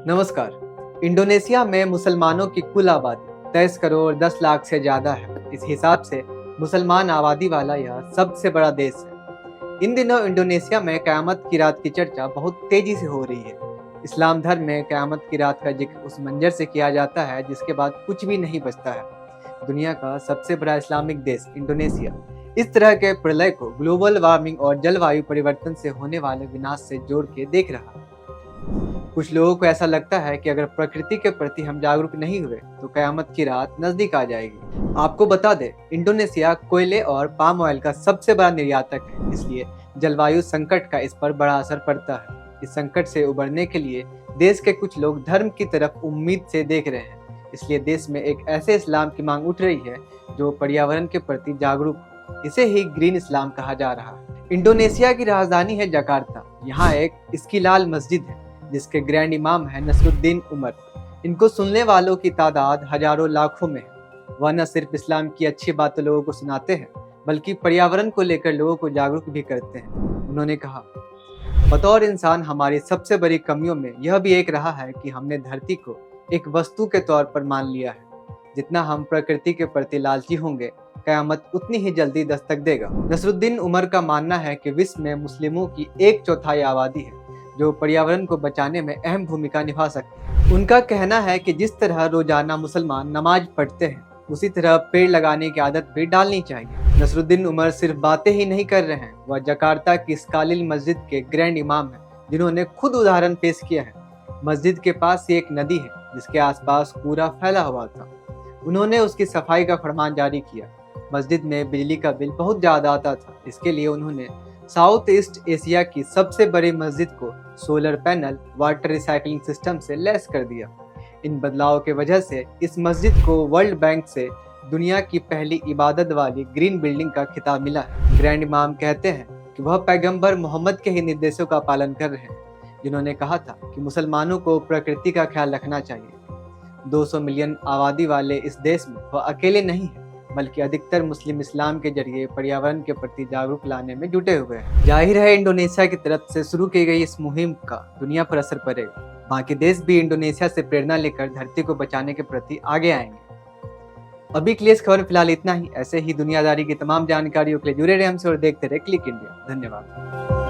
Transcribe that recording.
नमस्कार। इंडोनेशिया में मुसलमानों की कुल आबादी 23 करोड़ 10 लाख से ज़्यादा है। इस हिसाब से मुसलमान आबादी वाला यह सबसे बड़ा देश है। इन दिनों इंडोनेशिया में क़यामत की रात की चर्चा बहुत तेजी से हो रही है। इस्लाम धर्म में क़यामत की रात का जिक्र उस मंजर से किया जाता है जिसके बाद कुछ भी नहीं बचता है। दुनिया का सबसे बड़ा इस्लामिक देश इंडोनेशिया इस तरह के प्रलय को ग्लोबल वार्मिंग और जलवायु परिवर्तन से होने वाले विनाश से जोड़ के देख रहा है। कुछ लोगों को ऐसा लगता है कि अगर प्रकृति के प्रति हम जागरूक नहीं हुए तो कयामत की रात नजदीक आ जाएगी। आपको बता दें, इंडोनेशिया कोयले और पाम ऑयल का सबसे बड़ा निर्यातक है, इसलिए जलवायु संकट का इस पर बड़ा असर पड़ता है। इस संकट से उबरने के लिए देश के कुछ लोग धर्म की तरफ उम्मीद से देख रहे हैं। इसलिए देश में एक ऐसे इस्लाम की मांग उठ रही है जो पर्यावरण के प्रति जागरूक हो। इसे ही ग्रीन इस्लाम कहा जा रहा है। इंडोनेशिया की राजधानी है जकार्ता। यहाँ एक इस्किलाल मस्जिद है जिसके ग्रैंड इमाम है नसरुद्दीन उमर। इनको सुनने वालों की तादाद हजारों लाखों में है। वह न सिर्फ इस्लाम की अच्छी बातें लोगों को सुनाते हैं बल्कि पर्यावरण को लेकर लोगों को जागरूक भी करते हैं। उन्होंने कहा, बतौर इंसान हमारी सबसे बड़ी कमियों में यह भी एक रहा है कि हमने धरती को एक वस्तु के तौर पर मान लिया है। जितना हम प्रकृति के प्रति लालची होंगे, कयामत उतनी ही जल्दी दस्तक देगा। नसरुद्दीन उमर का मानना है कि विश्व में मुस्लिमों की 1/4 आबादी है जो पर्यावरण को बचाने में अहम भूमिका निभा सकते हैं। उनका कहना है कि जिस तरह रोजाना मुसलमान नमाज पढ़ते हैं उसी तरह पेड़ लगाने की आदत भी डालनी चाहिए। नसरुद्दीन उमर सिर्फ बातें ही नहीं कर रहे हैं, वह जकार्ता की इस्कालिल मस्जिद के ग्रैंड इमाम हैं जिन्होंने खुद उदाहरण पेश किया है। मस्जिद के पास ही एक नदी है जिसके आसपास कूड़ा फैला हुआ था। उन्होंने उसकी सफाई का फरमान जारी किया। मस्जिद में बिजली का बिल बहुत ज्यादा आता था, इसके लिए उन्होंने साउथ ईस्ट एशिया की सबसे बड़ी मस्जिद को solar panel water recycling system से लैस कर दिया। इन बदलाव के वजह से इस मस्जिद को वर्ल्ड बैंक से दुनिया की पहली इबादत वाली ग्रीन बिल्डिंग का खिताब मिला है। ग्रैंड इमाम कहते हैं कि वह पैगंबर मोहम्मद के ही निर्देशों का पालन कर रहे हैं जिन्होंने कहा था कि मुसलमानों को प्रकृति का ख्याल रखना चाहिए। 200 मिलियन आबादी वाले इस देश में वह अकेले नहीं है बल्कि अधिकतर मुस्लिम इस्लाम के जरिए पर्यावरण के प्रति जागरूक लाने में जुटे हुए हैं। जाहिर है इंडोनेशिया की तरफ से शुरू की गई इस मुहिम का दुनिया पर असर पड़ेगा। बाकी देश भी इंडोनेशिया से प्रेरणा लेकर धरती को बचाने के प्रति आगे आएंगे। अभी के लिए इस खबर में फिलहाल इतना ही। ऐसे ही दुनियादारी की तमाम जानकारियों के लिए जुड़े रहे हमसे और देखते रहे क्लिक इंडिया। धन्यवाद।